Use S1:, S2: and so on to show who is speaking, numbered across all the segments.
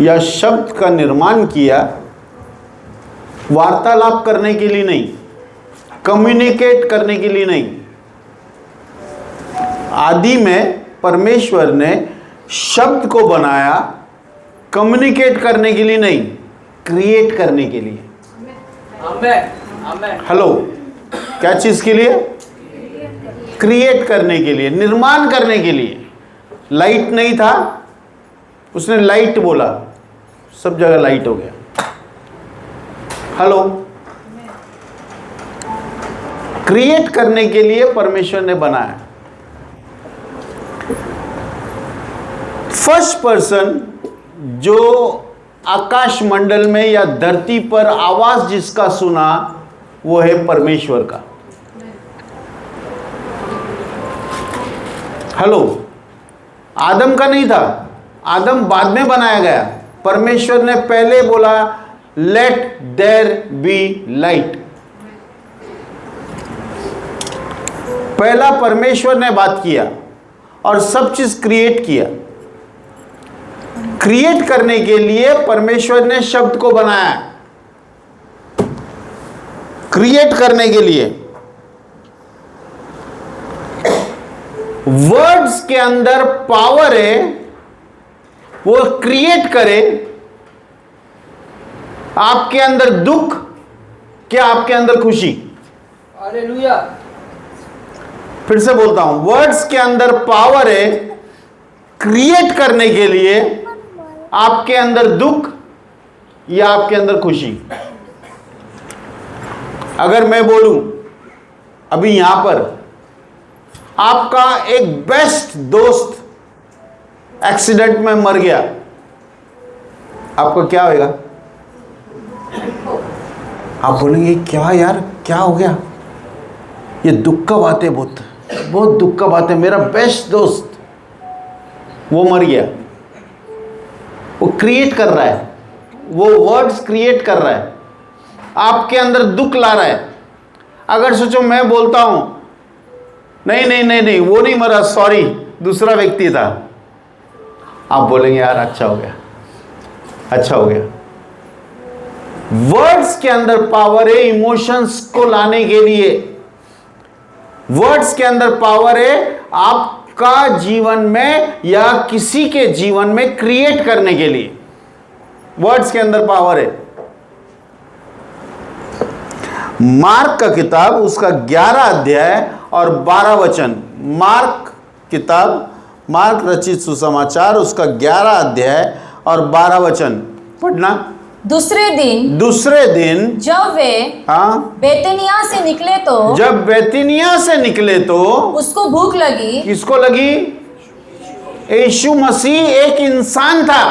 S1: या शब्द का निर्माण किया वार्तालाप करने के लिए नहीं, कम्युनिकेट करने के लिए नहीं। आदि में परमेश्वर ने शब्द को बनाया कम्युनिकेट करने के लिए नहीं, क्रिएट करने के लिए। हेलो, क्या चीज के लिए? क्रिएट करने के लिए, निर्माण करने के लिए। लाइट नहीं था, उसने लाइट बोला, सब जगह लाइट हो गया। हेलो, क्रिएट करने के लिए परमेश्वर ने बनाया। फर्स्ट पर्सन जो आकाश मंडल में या धरती पर आवाज जिसका सुना वो है परमेश्वर का। हेलो, आदम का नहीं था, आदम बाद में बनाया गया। परमेश्वर ने पहले बोला लेट देयर बी लाइट। पहला परमेश्वर ने बात किया और सब चीज क्रिएट किया। क्रिएट करने के लिए परमेश्वर ने शब्द को बनाया, क्रिएट करने के लिए। वर्ड्स के अंदर पावर है, वो क्रिएट करे। आपके अंदर दुख क्या आपके अंदर खुशी?
S2: हालेलुया।
S1: फिर से बोलता हूं, वर्ड्स के अंदर पावर है क्रिएट करने के लिए। आपके अंदर दुख या आपके अंदर खुशी? अगर मैं बोलूं अभी यहां पर आपका एक बेस्ट दोस्त एक्सीडेंट में मर गया, आपको क्या होगा? आप बोलेंगे क्या यार, क्या हो गया? ये दुख का बात है, बहुत दुख का बात है। मेरा बेस्ट दोस्त वो मर गया। वो क्रिएट कर रहा है, वो वर्ड्स क्रिएट कर रहा है, आपके अंदर दुख ला रहा है। अगर सोचो मैं बोलता हूं नहीं नहीं नहीं नहीं वो नहीं मरा, सॉरी दूसरा व्यक्ति था, आप बोलेंगे यार अच्छा हो गया, अच्छा हो गया। वर्ड्स के अंदर पावर है इमोशंस को लाने के लिए। वर्ड्स के अंदर पावर है आपका जीवन में या किसी के जीवन में क्रिएट करने के लिए। वर्ड्स के अंदर पावर है। मार्क का किताब उसका 11 अध्याय और 12 वचन। मार्क किताब, मार्क रचित सुसमाचार उसका 11 अध्याय और 12 वचन पढ़ना।
S3: दूसरे दिन जब वे बेतनिया से निकले तो
S1: जब बेतनिया से निकले तो
S3: उसको भूख लगी।
S1: किसको लगी? यीशु मसीह एक इंसान था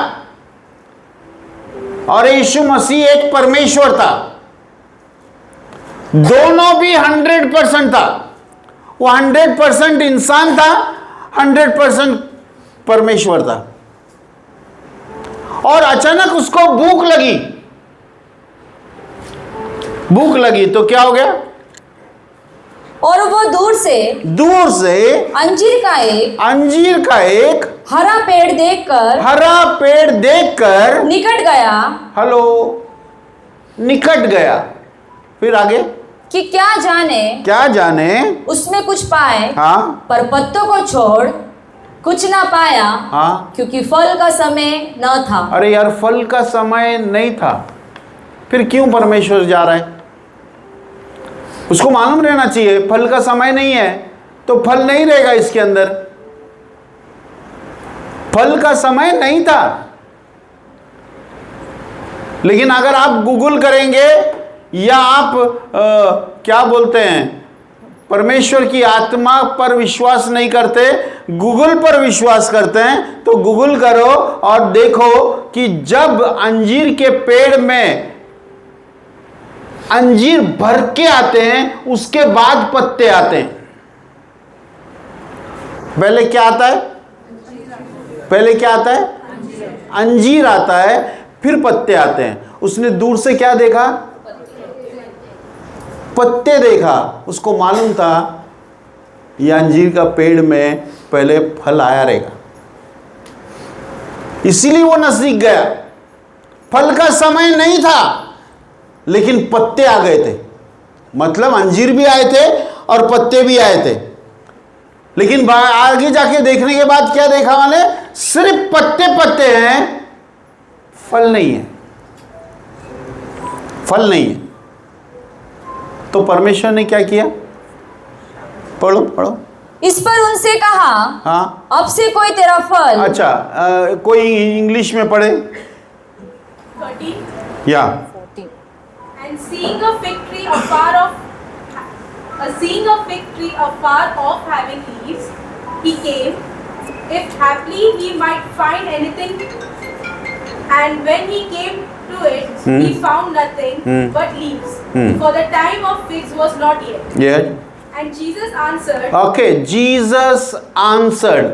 S1: और यीशु मसीह एक परमेश्वर था। दोनों भी 100% था। वो 100% इंसान था, 100% परमेश्वर था। और अचानक उसको भूख लगी। भूख लगी तो क्या हो गया?
S3: और वो दूर से अंजीर का एक हरा पेड़ देखकर
S1: हेलो, निकट गया। फिर आगे
S3: कि क्या जाने उसमें कुछ पाए।
S1: हाँ,
S3: पर पत्तों को छोड़ कुछ ना पाया।
S1: हाँ,
S3: क्योंकि फल का समय न था।
S1: अरे यार, फल का समय नहीं था। फिर क्यों परमेश्वर जा रहा है? उसको मालूम रहना चाहिए फल का समय नहीं है तो फल नहीं रहेगा इसके अंदर। फल का समय नहीं था। लेकिन अगर आप गूगल करेंगे या आप क्या बोलते हैं, परमेश्वर की आत्मा पर विश्वास नहीं करते, गूगल पर विश्वास करते हैं, तो गूगल करो और देखो कि जब अंजीर के पेड़ में अंजीर भर के आते हैं उसके बाद पत्ते आते हैं। पहले क्या आता है? पहले क्या आता है? अंजीर आता है, फिर पत्ते आते हैं। उसने दूर से क्या देखा? पत्ते देखा। उसको मालूम था यह अंजीर का पेड़ में पहले फल आया रहेगा, इसीलिए वो नजदीक गया। फल का समय नहीं था, लेकिन पत्ते आ गए थे। मतलब अंजीर भी आए थे और पत्ते भी आए थे, लेकिन आगे जाके देखने के बाद क्या देखा मैंने? सिर्फ पत्ते पत्ते हैं, फल नहीं है, फल नहीं है। तो परमेश्वर ने क्या किया? पढ़ो पढ़ो।
S3: इस पर उनसे कहा,
S1: हाँ,
S3: अब से कोई तेरा फल।
S1: अच्छा, कोई इंग्लिश में पढ़े
S4: 13.
S1: या?
S4: And seeing a fig tree afar off having leaves, he came, if haply he might find anything. And when he came to it, he found nothing but leaves, for the time of figs was not yet.
S1: Yes.
S4: And Jesus answered.
S1: Okay, Jesus answered.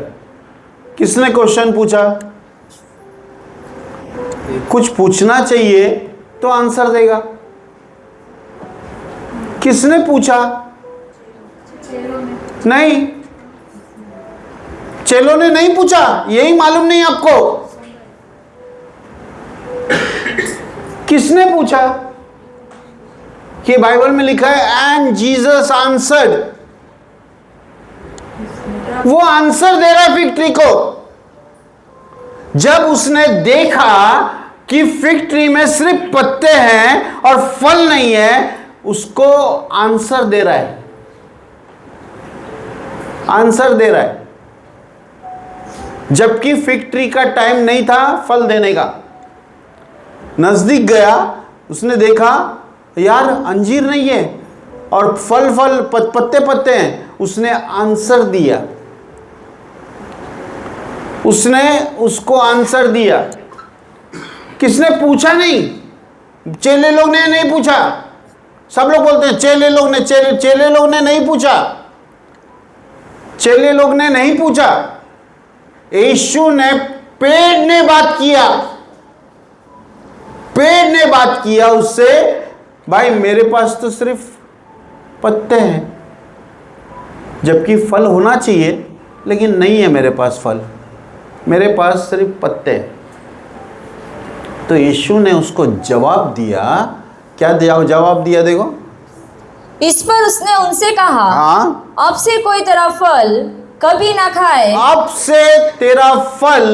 S1: किसने question पूछा? कुछ पूछना चाहिए तो answer देगा। किसने पूछा? नहीं, चेलों ने नहीं पूछा। यही मालूम नहीं आपको? किसने पूछा? कि बाइबल में लिखा है एंड जीसस आंसर्ड। वो आंसर दे रहा है फिग ट्री को। जब उसने देखा कि फिग ट्री में सिर्फ पत्ते हैं और फल नहीं है, उसको आंसर दे रहा है, आंसर दे रहा है। जबकि फिग ट्री का टाइम नहीं था फल देने का। नजदीक गया, उसने देखा यार अंजीर नहीं है और फल पत्ते पत्ते हैं। उसने आंसर दिया, उसने उसको आंसर दिया। किसने पूछा? नहीं, चेले लोग ने नहीं पूछा। सब लोग बोलते हैं चेले लोग ने नहीं पूछा। चेले लोग ने नहीं पूछा। यीशु ने, पेड़ ने बात किया। पेड़ ने बात किया उससे, भाई मेरे पास तो सिर्फ पत्ते हैं, जबकि फल होना चाहिए, लेकिन नहीं है मेरे पास फल, मेरे पास सिर्फ पत्ते हैं। तो यीशु ने उसको जवाब दिया। क्या जवाब दिया? देखो,
S3: इस पर उसने उनसे कहा,
S1: हाँ,
S3: अब से कोई तेरा फल कभी ना खाए।
S1: अब से तेरा फल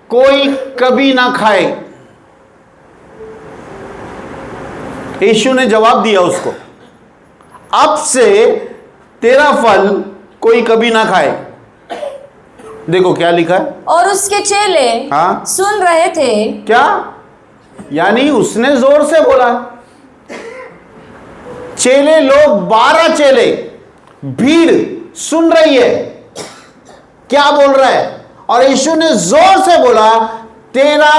S1: कोई कभी ना खाए। यीशु ने जवाब दिया उसको, अब से तेरा फल कोई कभी ना खाए। देखो क्या लिखा है।
S3: और उसके चेले
S1: हाँ,
S3: सुन रहे थे।
S1: क्या? यानी उसने जोर से बोला। चेले लोग, 12 चेले, भीड़ सुन रही है क्या बोल रहा है। और यीशु ने जोर से बोला, तेरा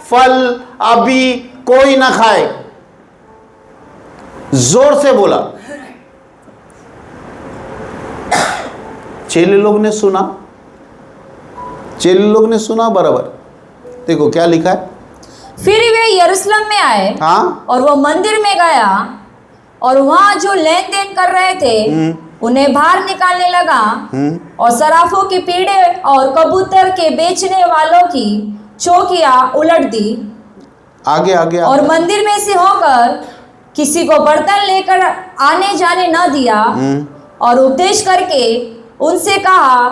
S1: फल अभी कोई ना खाए। जोर से बोला। चेले लोग ने सुना, चेले लोग ने सुना बराबर। देखो क्या लिखा है।
S3: फिर वे यरूशलेम में आए,
S1: हाँ,
S3: और वो मंदिर में गया, और वहां जो लेन देन कर रहे थे उन्हें बाहर निकालने लगा, और सराफों की पीढ़े और कबूतर के बेचने वालों की चौकियां उलट दी।
S1: आगे आगे,
S3: और मंदिर में से होकर किसी को बर्तन लेकर आने जाने न दिया, और उपदेश करके उनसे कहा,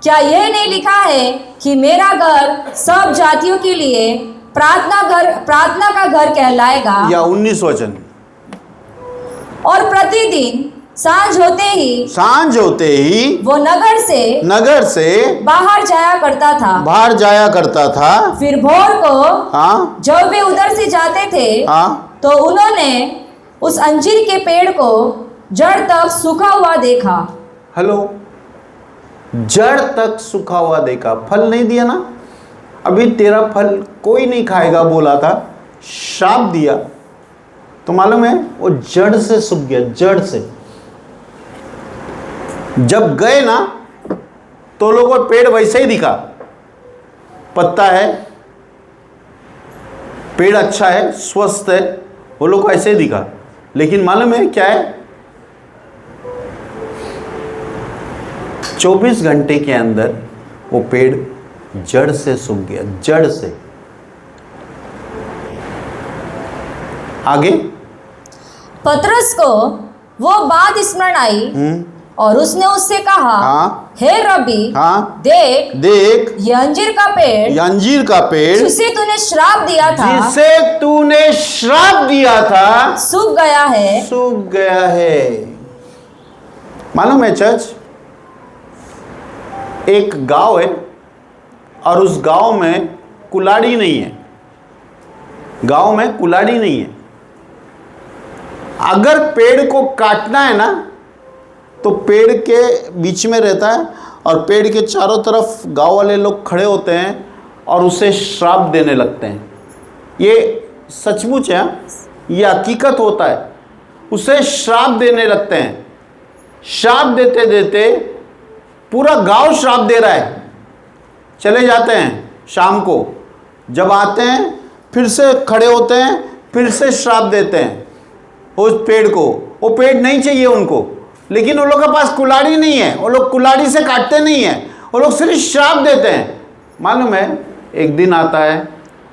S3: क्या यह नहीं लिखा है कि मेरा घर सब जातियों के लिए प्रार्थना का घर कहलाएगा।
S1: या 19 वचन।
S3: और प्रतिदिन सांझ होते ही वो नगर से बाहर जाया करता था। फिर भोर को
S1: हाँ,
S3: जब वे उधर से जाते थे,
S1: हाँ,
S3: तो उन्होंने उस अंजीर के पेड़ को जड़ तक सूखा हुआ देखा।
S1: हेलो, जड़ तक सूखा हुआ देखा, फल नहीं दिया ना। अभी तेरा फल कोई नहीं खाएगा बोला था, शाप दिया, तो मालूम है वो जड़ से सूख गया, जड़ से। जब गए ना तो लोगों को पेड़ वैसे ही दिखा, पत्ता है, पेड़ अच्छा है, स्वस्थ है, वो लोग को ऐसे ही दिखा। लेकिन मालूम है क्या है, 24 घंटे के अंदर वो पेड़ जड़ से सूख गया, जड़ से। आगे।
S3: पतरस को वो बात स्मरण आई और उसने उससे कहा,
S1: हाँ।
S3: हे रबी,
S1: हाँ।
S3: देख
S1: देख,
S3: ये अंजीर का पेड़
S1: ये अंजीर का पेड़
S3: जिसे तूने श्राप दिया था,
S1: जिसे तूने श्राप दिया था,
S3: सूख गया है।
S1: सूख गया है। मालूम है चर्च, एक गांव है और उस गांव में कुल्हाड़ी नहीं है। गांव में कुल्हाड़ी नहीं है। अगर पेड़ को काटना है ना, तो पेड़ के बीच में रहता है और पेड़ के चारों तरफ गांव वाले लोग खड़े होते हैं और उसे श्राप देने लगते हैं। ये सचमुच है, ये हकीकत होता है। उसे श्राप देने लगते हैं। श्राप देते देते पूरा गांव श्राप दे रहा है। चले जाते हैं शाम को, जब आते हैं फिर से खड़े होते हैं, फिर से श्राप देते हैं उस पेड़ को। वो पेड़ नहीं चाहिए उनको, लेकिन उन लोगों के पास कुल्हाड़ी नहीं है। वो लोग कुल्हाड़ी से काटते नहीं हैं, वो लोग सिर्फ श्राप देते हैं। मालूम है, एक दिन आता है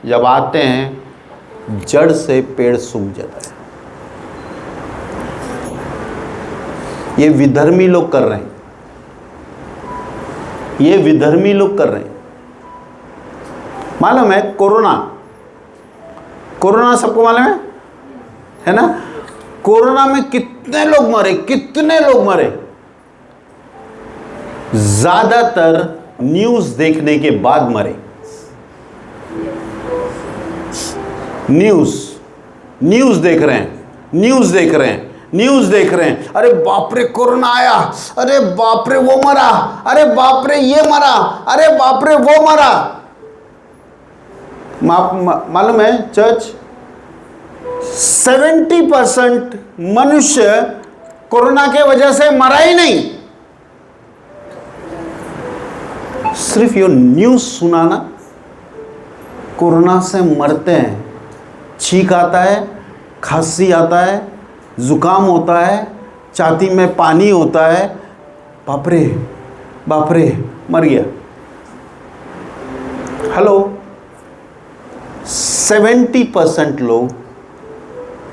S1: जब आते हैं जड़ से पेड़ सूख जाता है। ये विधर्मी लोग कर रहे हैं, ये विधर्मी लोग कर रहे हैं। मालूम है कोरोना, कोरोना सबको मालूम है ना? कोरोना में कितने लोग मरे, कितने लोग मरे। ज्यादातर न्यूज देखने के बाद मरे। न्यूज देख रहे हैं, न्यूज देख रहे हैं, न्यूज देख रहे हैं। अरे बाप रे कोरोना आया, अरे बाप रे वो मरा, अरे बाप रे ये मरा, अरे बाप रे वो मरा। मालूम है चर्च, 70% मनुष्य कोरोना के वजह से मरा ही नहीं। सिर्फ ये न्यूज सुनाना, कोरोना से मरते हैं। छींक आता है, खांसी आता है, जुकाम होता है, छाती में पानी होता है। बाप रे मर गया। हेलो, 70% लोग,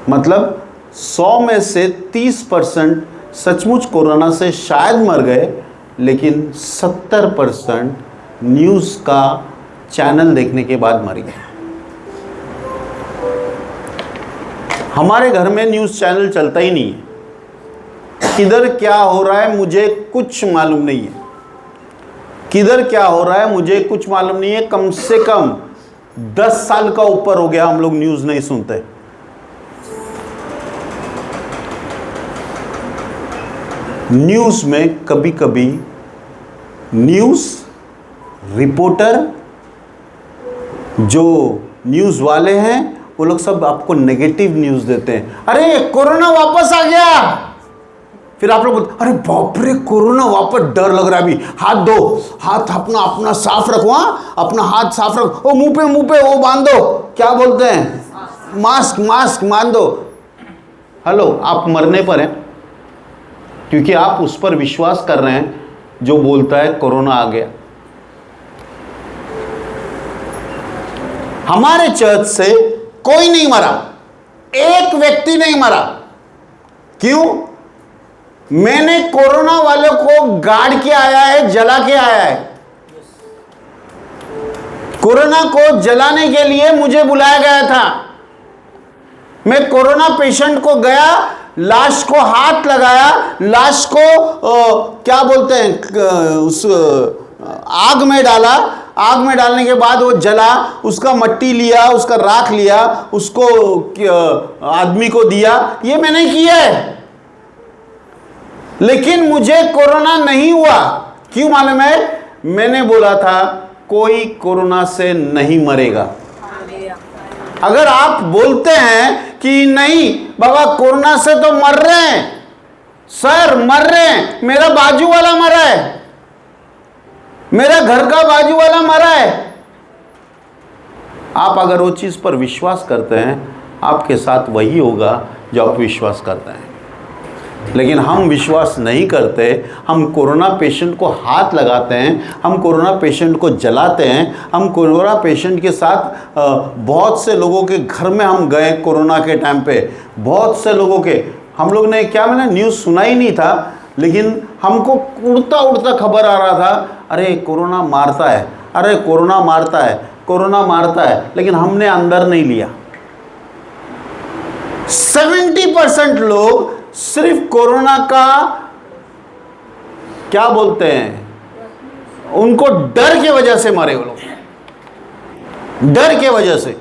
S1: मतलब 100 में से 30% सचमुच कोरोना से शायद मर गए, लेकिन 70% न्यूज़ का चैनल देखने के बाद मर गए। हमारे घर में न्यूज़ चैनल चलता ही नहीं है। किधर क्या हो रहा है मुझे कुछ मालूम नहीं है। किधर क्या हो रहा है मुझे कुछ मालूम नहीं है। कम से कम 10 साल का ऊपर हो गया हम लोग न्यूज़ नहीं सुनते। न्यूज़ में कभी कभी न्यूज़ रिपोर्टर, जो न्यूज़ वाले हैं, वो लोग सब आपको नेगेटिव न्यूज़ देते हैं। अरे कोरोना वापस आ गया, फिर आप लोग बोलते अरे बाप रे कोरोना वापस, डर लग रहा है अभी। हाथ दो, हाथ अपना साफ रखो। अपना हाथ साफ रखो। मुंह पे वो बांध दो, क्या बोलते हैं, मास्क बांध दो। हेलो, आप मरने पर हैं, क्योंकि आप उस पर विश्वास कर रहे हैं जो बोलता है कोरोना आ गया। हमारे चर्च से कोई नहीं मरा, एक व्यक्ति नहीं मरा। क्यों? मैंने कोरोना वालों को गाड़ के आया है, जला के आया है। कोरोना को जलाने के लिए मुझे बुलाया गया था। मैं कोरोना पेशेंट को गया, लाश को हाथ लगाया, लाश को क्या बोलते हैं, उस आग में डाला। आग में डालने के बाद वो जला, उसका मट्टी लिया, उसका राख लिया, उसको आदमी को दिया। ये मैंने किया है, लेकिन मुझे कोरोना नहीं हुआ। क्यों मालूम है? मैंने बोला था कोई कोरोना से नहीं मरेगा। अगर आप बोलते हैं कि नहीं बाबा कोरोना से तो मर रहे हैं, सर मर रहे हैं, मेरा बाजू वाला मरा है, मेरा घर का बाजू वाला मरा है, आप अगर वो चीज पर विश्वास करते हैं, आपके साथ वही होगा जो आप विश्वास करते हैं। लेकिन हम विश्वास नहीं करते। हम कोरोना पेशेंट को हाथ लगाते हैं, हम कोरोना पेशेंट को जलाते हैं, हम कोरोना पेशेंट के साथ बहुत से लोगों के घर में हम गए कोरोना के टाइम पे। बहुत से लोगों के हम लोग ने क्या, मैंने न्यूज़ सुना ही नहीं था, लेकिन हमको उड़ता उड़ता खबर आ रहा था, अरे कोरोना मारता है, अरे कोरोना मारता है, कोरोना मारता है, लेकिन हमने अंदर नहीं लिया। 70% लोग सिर्फ कोरोना का क्या बोलते हैं, उनको डर के वजह से मरे वो लोग, डर के वजह से।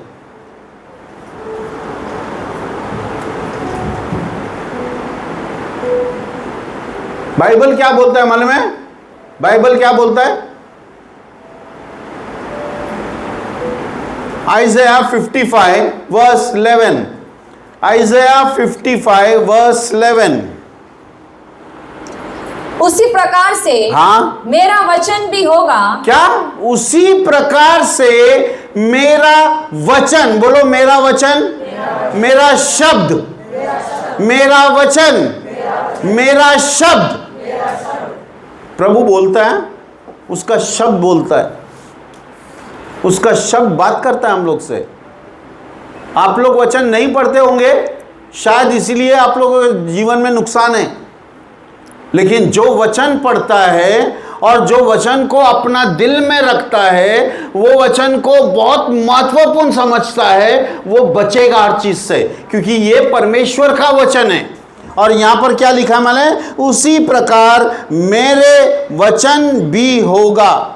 S1: बाइबल क्या बोलता है मालूम है? बाइबल क्या बोलता है? Isaiah 55 verse 11, Isaiah 55 verse 11।
S3: उसी प्रकार से
S1: हाँ,
S3: मेरा वचन भी होगा।
S1: क्या? उसी प्रकार से मेरा वचन, बोलो मेरा वचन, मेरा शब्द, मेरा वचन, मेरा शब्द। प्रभु बोलता है, उसका शब्द बोलता है, उसका शब्द बात करता है हम लोग से। आप लोग वचन नहीं पढ़ते होंगे, शायद इसीलिए आप लोगों के जीवन में नुकसान है, लेकिन जो वचन पढ़ता है और जो वचन को अपना दिल में रखता है, वो वचन को बहुत महत्वपूर्ण समझता है, वो बचेगा हर चीज से, क्योंकि ये परमेश्वर का वचन है। और यहां पर क्या लिखा मैंने? उसी प्रकार मेरे वचन भी होगा।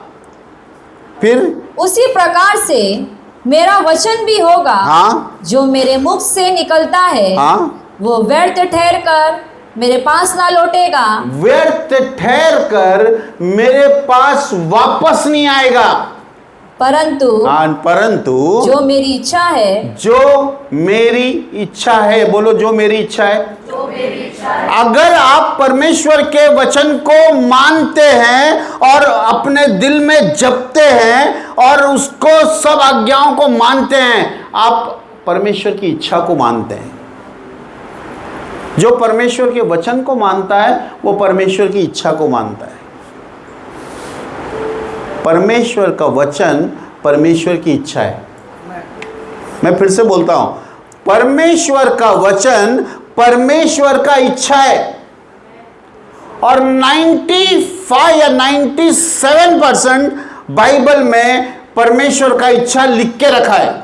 S1: फिर
S3: उसी प्रकार से मेरा वचन भी होगा।
S1: हाँ,
S3: जो मेरे मुख से निकलता है,
S1: हाँ,
S3: वो व्यर्थ ठहर कर मेरे पास ना लौटेगा,
S1: व्यर्थ ठहर कर मेरे पास वापस नहीं आएगा, परंतु
S3: जो मेरी इच्छा है,
S1: जो मेरी इच्छा है, बोलो जो मेरी इच्छा है।
S4: जो मेरी इच्छा है।
S1: अगर आप परमेश्वर के वचन को मानते हैं और अपने दिल में जपते हैं और उसको सब आज्ञाओं को मानते हैं, आप परमेश्वर की इच्छा को मानते हैं। जो परमेश्वर के वचन को मानता है, वो परमेश्वर की इच्छा को मानता है। परमेश्वर का वचन परमेश्वर की इच्छा है। मैं फिर से बोलता हूं, परमेश्वर का वचन परमेश्वर का इच्छा है। और 95 या 97% बाइबल में परमेश्वर का इच्छा लिख के रखा है।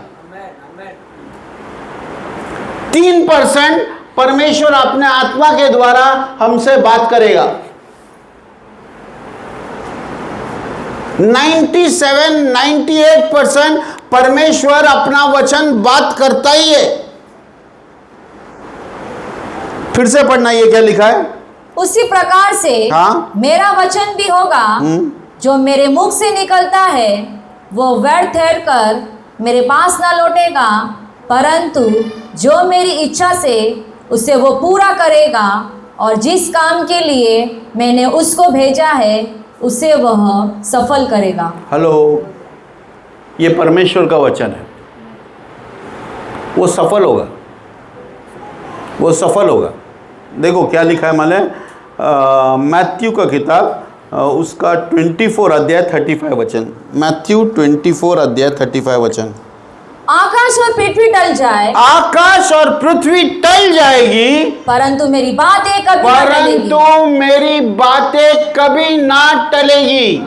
S1: 3% परमेश्वर अपने आत्मा के द्वारा हमसे बात करेगा। 97-98% परमेश्वर अपना वचन बात करता ही है। फिर से पढ़ना, ये क्या लिखा है?
S3: उसी प्रकार से
S1: हाँ?
S3: मेरा वचन भी होगा। जो मेरे मुख से निकलता है वो व्यर्थ ठहर कर मेरे पास ना लौटेगा, परंतु जो मेरी इच्छा से उसे वो पूरा करेगा, और जिस काम के लिए मैंने उसको भेजा है उसे वह सफल करेगा।
S1: हेलो, ये परमेश्वर का वचन है, वो सफल होगा, वो सफल होगा। देखो क्या लिखा है माने, मैथ्यू का किताब, उसका 24 अध्याय 35 वचन। मैथ्यू 24 अध्याय 35 वचन।
S3: आकाश और पृथ्वी टल जाए,
S1: आकाश और पृथ्वी टल जाएगी,
S3: परंतु मेरी बातें कभी ना टलेगी।
S1: परंतु मेरी बातें कभी ना टलेगी।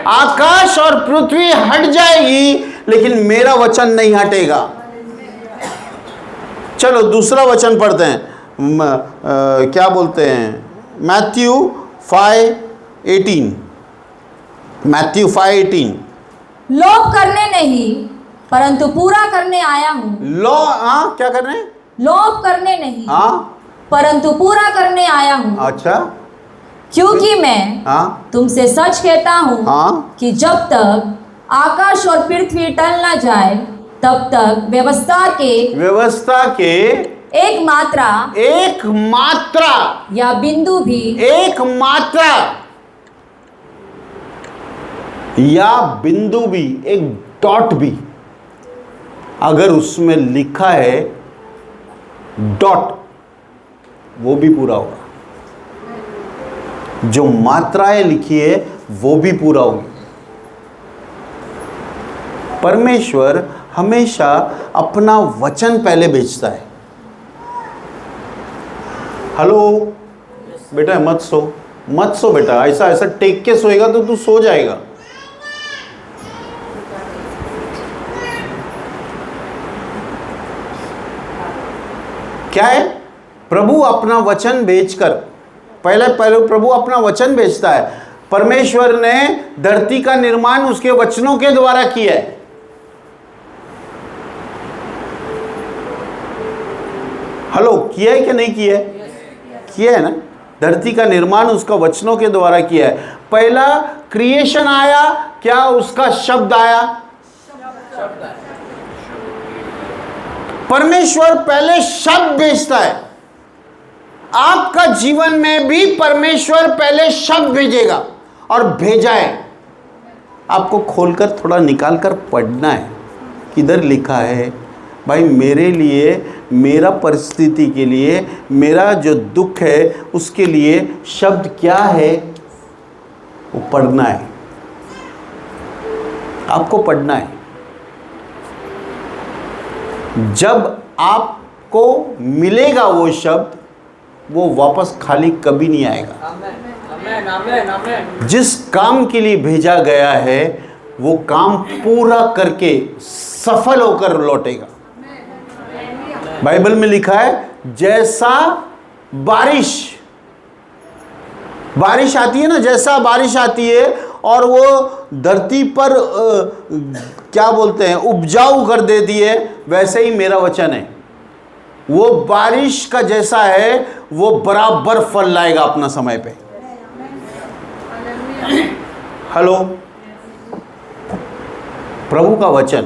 S1: आकाश और पृथ्वी हट जाएगी, लेकिन मेरा वचन नहीं हटेगा। चलो दूसरा वचन पढ़ते हैं। क्या बोलते हैं? मैथ्यू 5:18। मैथ्यू 5:18।
S3: लोभ करने नहीं परंतु पूरा करने आया हूँ।
S1: क्या करने?
S3: लोभ करने नहीं,
S1: हाँ,
S3: परंतु पूरा करने आया हूँ।
S1: अच्छा,
S3: क्योंकि मैं
S1: हाँ,
S3: तुमसे सच कहता हूँ
S1: हाँ,
S3: कि जब तक आकाश और पृथ्वी टल न जाए, तब तक व्यवस्था के एक मात्रा या बिंदु भी,
S1: एक मात्रा या बिंदु भी, एक डॉट भी, अगर उसमें लिखा है डॉट, वो भी पूरा होगा। जो मात्राएं लिखी है वो भी पूरा होगी। परमेश्वर हमेशा अपना वचन पहले भेजता है। हेलो बेटा, मत सो बेटा, ऐसा टेक के सोएगा तो तू सो जाएगा। क्या है? प्रभु अपना वचन भेजकर, पहले प्रभु अपना वचन भेजता है। परमेश्वर ने धरती का निर्माण उसके वचनों के द्वारा किया है। हेलो, किया है कि नहीं किया है? किया है ना। धरती का निर्माण उसका वचनों के द्वारा किया है। पहला क्रिएशन आया, क्या उसका शब्द आया? परमेश्वर पहले शब्द भेजता है। आपका जीवन में भी परमेश्वर पहले शब्द भेजेगा, और भेजा है। आपको खोलकर थोड़ा निकाल कर पढ़ना है। किधर लिखा है भाई, मेरे लिए, मेरा परिस्थिति के लिए, मेरा जो दुख है उसके लिए शब्द क्या है, वो पढ़ना है। आपको पढ़ना है। जब आपको मिलेगा वो शब्द, वो वापस खाली कभी नहीं आएगा।
S2: आमेन, आमेन, आमेन।
S1: जिस काम के लिए भेजा गया है वो काम पूरा करके सफल होकर लौटेगा। बाइबल में लिखा है, जैसा बारिश आती है ना, जैसा बारिश आती है और वो धरती पर क्या बोलते हैं, उपजाऊ कर देती है, वैसे ही मेरा वचन है। वो बारिश का जैसा है, वो बराबर फल लाएगा अपना समय पे। हेलो, प्रभु का वचन,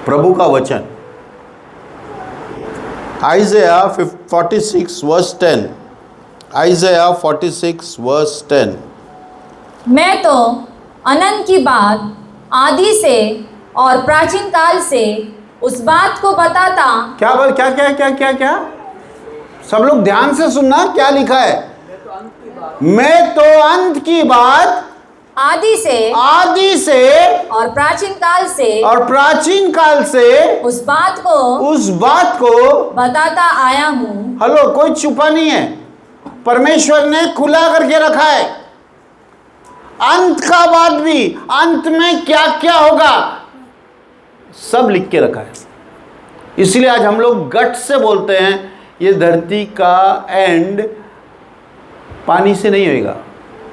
S1: प्रभु का वचन। Isaiah 46 verse 10। Isaiah 46 verse 10।
S3: मैं तो अनंत की बात आदि से और प्राचीन काल से उस बात को बताता।
S1: क्या बोल, क्या क्या क्या क्या क्या? सब लोग ध्यान से सुनना, क्या लिखा है? मैं तो अंत की बात
S3: आदि से और प्राचीन काल से उस बात को बताता आया हूँ।
S1: हेलो, कोई छुपा नहीं है। परमेश्वर ने खुला करके रखा है। अंत का बात भी, अंत में क्या क्या होगा, सब लिख के रखा है। इसलिए आज हम लोग गट से बोलते हैं, ये धरती का एंड पानी से नहीं होएगा,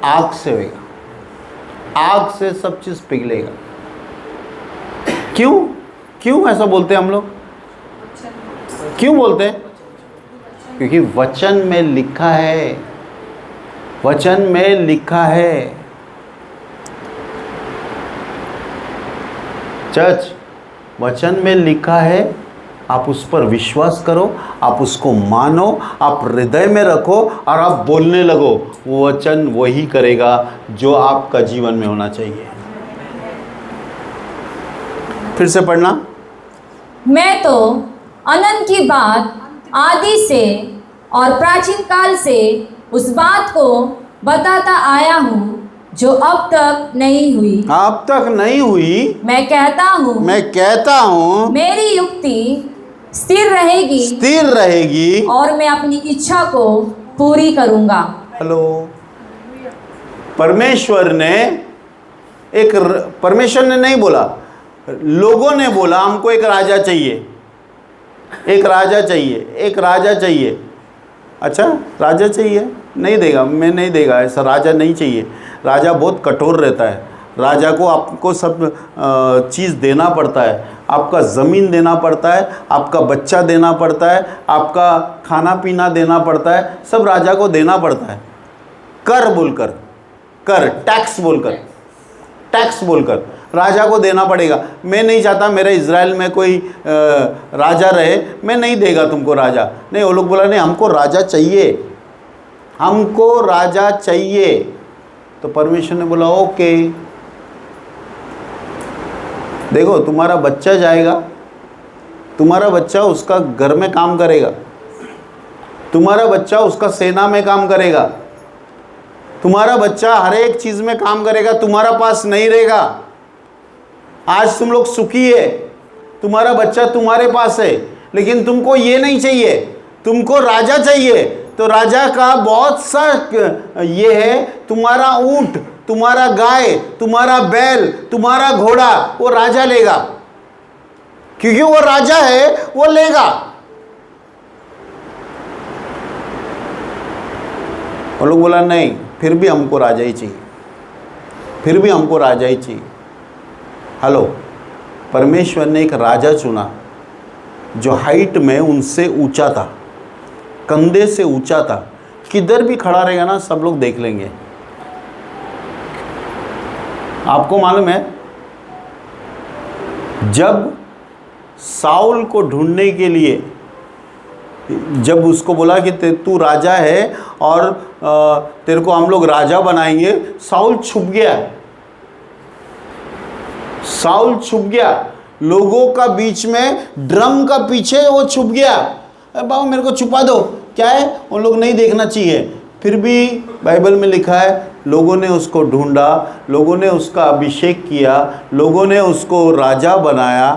S1: आग से होएगा। आग से सब चीज पिघलेगा। क्यों ऐसा बोलते हैं हम लोग? क्यों बोलते हैं? क्योंकि वचन में लिखा है, वचन में लिखा है। चर्च, वचन में लिखा है, आप उस पर विश्वास करो, आप उसको मानो, आप हृदय में रखो और आप बोलने लगो। वो वचन वही करेगा जो आपका जीवन में होना चाहिए। फिर से पढ़ना।
S3: मैं तो अनंत की बात आदि से और प्राचीन काल से उस बात को बताता आया हूँ जो अब तक नहीं हुई।
S1: अब तक नहीं हुई।
S3: मैं कहता हूँ मेरी युक्ति स्थिर रहेगी और मैं अपनी इच्छा को पूरी करूँगा।
S1: हेलो, परमेश्वर ने नहीं बोला, लोगों ने बोला हमको एक राजा चाहिए, एक राजा चाहिए। अच्छा, राजा चाहिए, नहीं देगा, मैं नहीं देगा, ऐसा राजा नहीं चाहिए। राजा बहुत कठोर रहता है। राजा को आपको सब चीज़ देना पड़ता है। आपका ज़मीन देना पड़ता है, आपका बच्चा देना पड़ता है, आपका खाना पीना देना पड़ता है, सब राजा को देना पड़ता है। टैक्स बोलकर राजा को देना पड़ेगा। मैं नहीं चाहता मेरे इज़राइल में कोई राजा रहे, मैं नहीं देगा तुमको राजा। नहीं, वो लोग बोला नहीं, हमको राजा चाहिए। तो परमेश्वर ने बोला ओके, देखो तुम्हारा बच्चा जाएगा, तुम्हारा बच्चा उसका घर में काम करेगा, तुम्हारा बच्चा उसका सेना में काम करेगा, तुम्हारा बच्चा हर एक चीज में काम करेगा, तुम्हारा पास नहीं रहेगा। आज तुम लोग सुखी है, तुम्हारा बच्चा तुम्हारे पास है, लेकिन तुमको ये नहीं चाहिए, तुमको राजा चाहिए। तो राजा का बहुत सा ये है, तुम्हारा ऊंट, तुम्हारा गाय, तुम्हारा बैल, तुम्हारा घोड़ा, वो राजा लेगा, क्योंकि वो राजा है, वो लेगा। और लोग बोला नहीं, फिर भी हमको राजा ही चाहिए, फिर भी हमको राजा ही चाहिए। हेलो, परमेश्वर ने एक राजा चुना जो हाइट में उनसे ऊंचा था, कंधे से ऊंचा था, किधर भी खड़ा रहेगा ना सब लोग देख लेंगे। आपको मालूम है, जब साउल को ढूंढने के लिए जब उसको बोला कि तू राजा है और तेरे को हम लोग राजा बनाएंगे, साउल छुप गया, साउल छुप गया लोगों का बीच में, ड्रम का पीछे वो छुप गया। बाबा मेरे को छुपा दो, क्या है, उन लोग नहीं देखना चाहिए। फिर भी बाइबल में लिखा है, लोगों ने उसको ढूंढा, लोगों ने उसका अभिषेक किया, लोगों ने उसको राजा बनाया।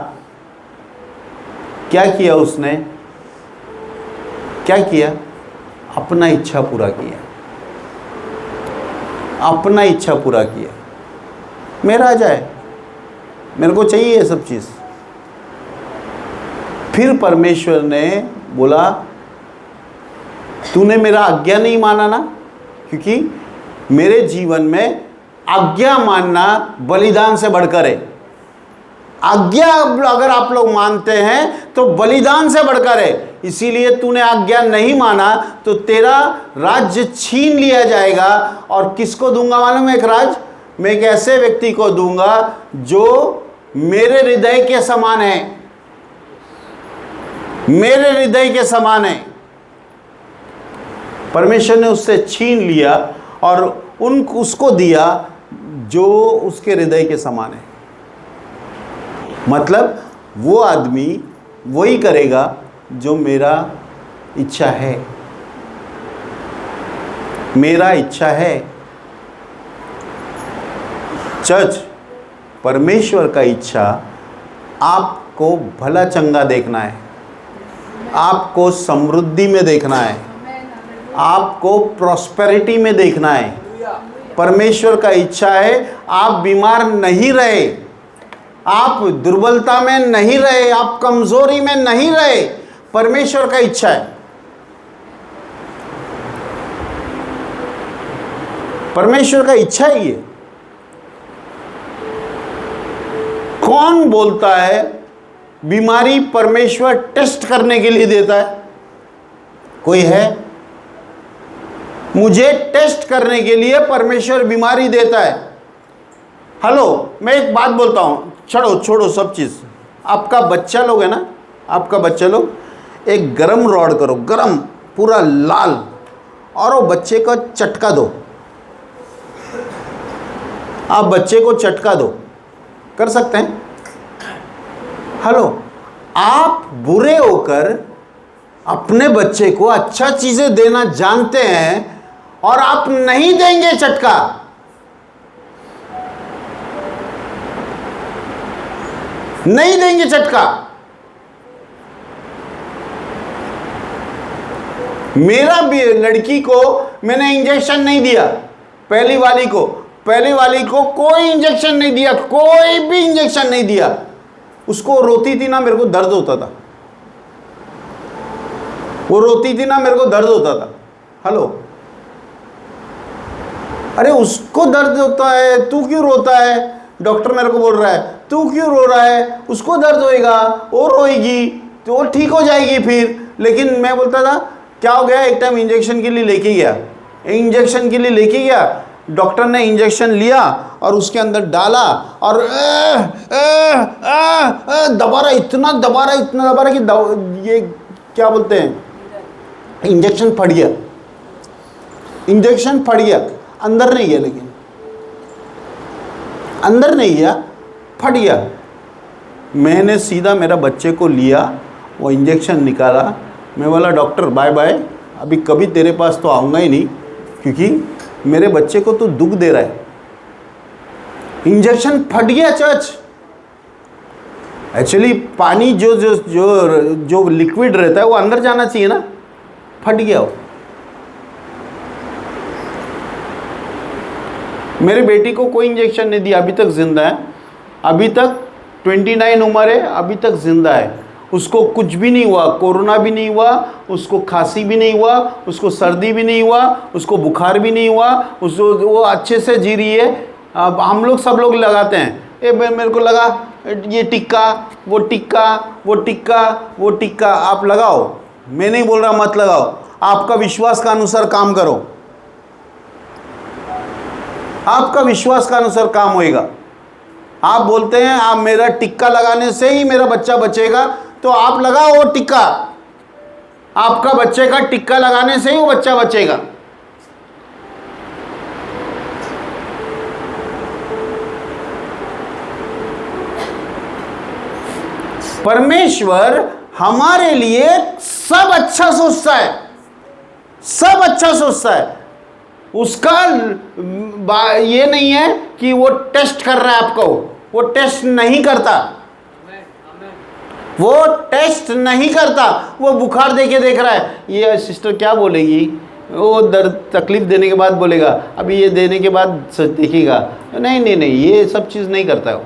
S1: क्या किया उसने, क्या किया? अपना इच्छा पूरा किया, अपना इच्छा पूरा किया। मैं राजा है, मेरे को चाहिए ये सब चीज़। फिर परमेश्वर ने बोला, तूने मेरा आज्ञा नहीं माना ना, क्योंकि मेरे जीवन में आज्ञा मानना बलिदान से बढ़कर है। आज्ञा अगर आप लोग मानते हैं तो बलिदान से बढ़कर है। इसीलिए तूने आज्ञा नहीं माना तो तेरा राज्य छीन लिया जाएगा। और किसको दूंगा मालूम है? एक राज मैं एक ऐसे व्यक्ति को दूंगा जो मेरे हृदय के समान है, मेरे हृदय के समान है। परमेश्वर ने उससे छीन लिया और उसको दिया जो उसके हृदय के समान है। मतलब वो आदमी वही करेगा जो मेरा इच्छा है, मेरा इच्छा है। चर्च, परमेश्वर का इच्छा आपको भला चंगा देखना है, आपको समृद्धि में देखना है, आपको प्रॉस्पेरिटी में देखना है। परमेश्वर का इच्छा है आप बीमार नहीं रहे, आप दुर्बलता में नहीं रहे, आप कमजोरी में नहीं रहे। परमेश्वर का इच्छा है, परमेश्वर का इच्छा है ये। कौन बोलता है बीमारी परमेश्वर टेस्ट करने के लिए देता है? कोई है? मुझे टेस्ट करने के लिए परमेश्वर बीमारी देता है। हेलो, मैं एक बात बोलता हूं, छोड़ो सब चीज। आपका बच्चा लोग है ना, आपका बच्चा लोग एक गरम रॉड करो, गरम पूरा लाल, और वो बच्चे को चटका दो। आप बच्चे को चटका दो, कर सकते हैं? हेलो, आप बुरे होकर अपने बच्चे को अच्छा चीजें देना जानते हैं और आप नहीं देंगे चटका। नहीं देंगे चटका। मेरा भी लड़की को मैंने इंजेक्शन नहीं दिया, पहली वाली को कोई इंजेक्शन नहीं दिया, कोई भी इंजेक्शन नहीं दिया। उसको रोती थी ना, मेरे को दर्द होता था, वो रोती थी ना, मेरे को दर्द होता था। हेलो, अरे उसको दर्द होता है, तू क्यों रोता है? डॉक्टर मेरे को बोल रहा है तू क्यों रो रहा है, उसको दर्द होएगा, वो रोएगी तो वो ठीक हो जाएगी फिर। लेकिन मैं बोलता था क्या हो गया, एक टाइम इंजेक्शन के लिए लेके गया, इंजेक्शन के लिए लेके गया, डॉक्टर ने इंजेक्शन लिया और उसके अंदर डाला और दबा रहा, इतना दबा रहा कि ये क्या बोलते हैं, इंजेक्शन फट गया, इंजेक्शन फट गया, अंदर नहीं गया, लेकिन अंदर नहीं गया, फट गया। मैंने सीधा मेरा बच्चे को लिया, वो इंजेक्शन निकाला, मैं बोला डॉक्टर बाय बाय, अभी कभी तेरे पास तो आऊँगा ही नहीं, क्योंकि मेरे बच्चे को तू दुख दे रहा है। इंजेक्शन फट गया चर्च। एक्चुअली पानी जो जो जो जो लिक्विड रहता है वो अंदर जाना चाहिए ना, फट गया वो। मेरी बेटी को कोई इंजेक्शन नहीं दिया, अभी तक जिंदा है। अभी तक 29 उम्र है, अभी तक जिंदा है। उसको कुछ भी नहीं हुआ, कोरोना भी नहीं हुआ, उसको खांसी भी नहीं हुआ, उसको सर्दी भी नहीं हुआ, उसको बुखार भी नहीं हुआ, उसको वो अच्छे से जी रही है। अब हम लोग सब लोग लगाते हैं, ए मेरे को लगा ये टिक्का, वो टिक्का, वो टिक्का, वो टिक्का। आप लगाओ, मैं नहीं बोल रहा मत लगाओ, आपका विश्वास का अनुसार काम करो, आपका विश्वास का अनुसार काम होएगा। आप बोलते हैं आप मेरा टिक्का लगाने से ही मेरा बच्चा बचेगा, तो आप लगाओ वो टिक्का। आपका बच्चे का टिक्का लगाने से ही वो बच्चा बचेगा। परमेश्वर हमारे लिए सब अच्छा सोचता है, सब अच्छा सोचता है। उसका ये नहीं है कि वो टेस्ट कर रहा है आपको, वो टेस्ट नहीं करता, वो टेस्ट नहीं करता। वो बुखार देके देख रहा है, ये सिस्टर क्या बोलेगी, वो दर्द तकलीफ देने के बाद बोलेगा, अभी ये देने के बाद देखिएगा। नहीं नहीं नहीं, ये सब चीज़ नहीं करता है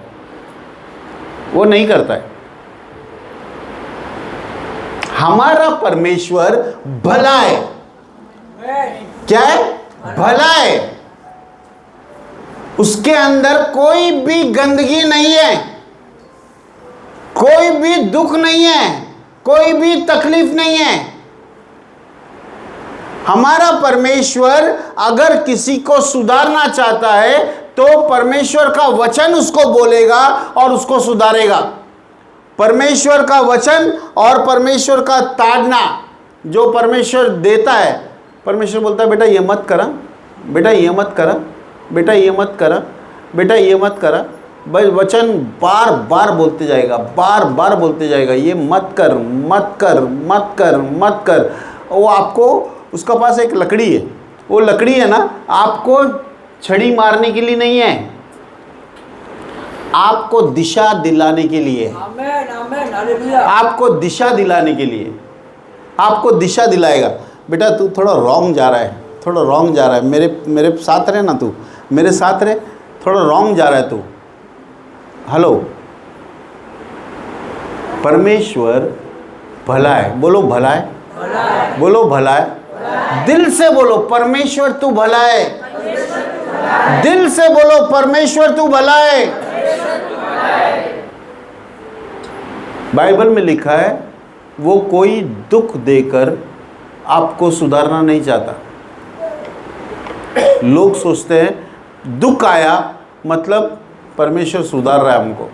S1: वो नहीं करता है। हमारा परमेश्वर भला है। क्या है? भला है। उसके अंदर कोई भी गंदगी नहीं है, कोई भी दुख नहीं है, कोई भी तकलीफ नहीं है। हमारा परमेश्वर अगर किसी को सुधारना चाहता है तो परमेश्वर का वचन उसको बोलेगा और उसको सुधारेगा। परमेश्वर का वचन और परमेश्वर का ताड़ना जो परमेश्वर देता है, परमेश्वर बोलता है बेटा ये मत करा, बेटा ये मत करा, बेटा ये मत करा, बेटा ये मत करा। बस वचन बार बार बोलते जाएगा, बार बार बोलते जाएगा, ये मत कर, मत कर, मत कर, मत कर। वो आपको, उसका पास एक लकड़ी है, वो लकड़ी है ना, आपको छड़ी मारने के लिए नहीं है, आपको दिशा दिलाने के लिए।
S2: आमेन, आमेन, हालेलुया।
S1: आपको दिशा दिलाने के लिए, आपको दिशा दिलाएगा। बेटा तू थोड़ा रॉन्ग जा रहा है, थोड़ा रॉन्ग जा रहा है, मेरे साथ रहे ना, तू मेरे साथ रहे, थोड़ा रॉन्ग जा रहा है तू। हेलो, परमेश्वर भला है। बोलो भला है,
S2: भला है,
S1: बोलो भला है। दिल से बोलो परमेश्वर तू भला है, दिल से बोलो परमेश्वर तू भला है। बाइबल में लिखा है वो कोई दुख देकर आपको सुधारना नहीं चाहता। लोग सोचते हैं दुख आया मतलब परमेश्वर सुधार रहा है हमको।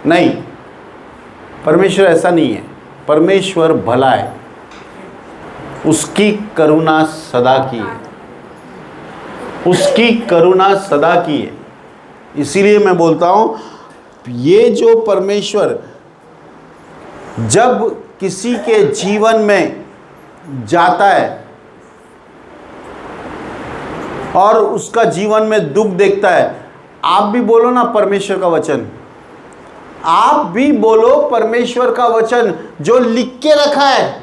S1: नहीं, परमेश्वर ऐसा नहीं है। परमेश्वर भला है, उसकी करुणा सदा की है, उसकी करुणा सदा की है। इसीलिए मैं बोलता हूँ ये जो परमेश्वर जब किसी के जीवन में जाता है और उसका जीवन में दुख देखता है, आप भी बोलो ना परमेश्वर का वचन, आप भी बोलो परमेश्वर का वचन जो लिख के रखा है।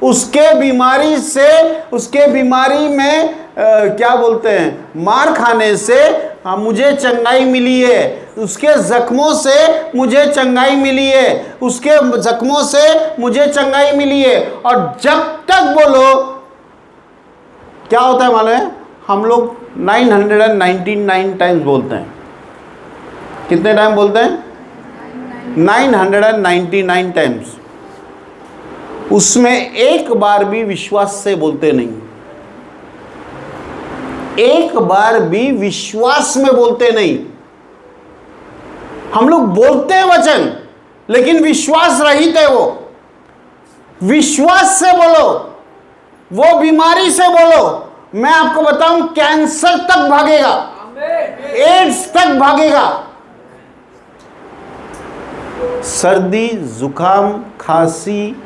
S1: उसके बीमारी से, उसके बीमारी में क्या बोलते हैं, मार खाने से मुझे चंगाई मिली है, उसके जख्मों से मुझे चंगाई मिली है, उसके जख्मों से मुझे चंगाई मिली है। और जब तक बोलो, क्या होता है मालूम है, हम लोग 999 टाइम्स बोलते हैं। कितने टाइम बोलते हैं? 999 टाइम्स। उसमें एक बार भी विश्वास से बोलते नहीं, एक बार भी विश्वास में बोलते नहीं। हम लोग बोलते हैं वचन लेकिन विश्वास रहित है। वो विश्वास से बोलो, वो बीमारी से बोलो। मैं आपको बताऊं कैंसर तक भागेगा, एड्स तक भागेगा। सर्दी, जुकाम, खांसी,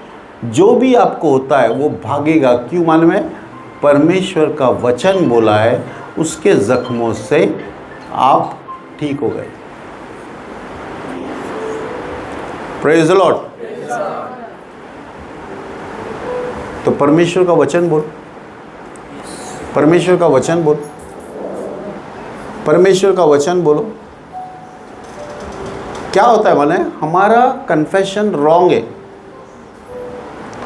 S1: जो भी आपको होता है वो भागेगा। क्यों मालूम है? परमेश्वर का वचन बोला है, उसके जख्मों से आप ठीक हो गए। Praise the Lord. तो परमेश्वर का वचन बोल, परमेश्वर का वचन बोल, परमेश्वर का वचन बोलो। क्या होता है माने, हमारा कन्फेशन रॉन्ग है,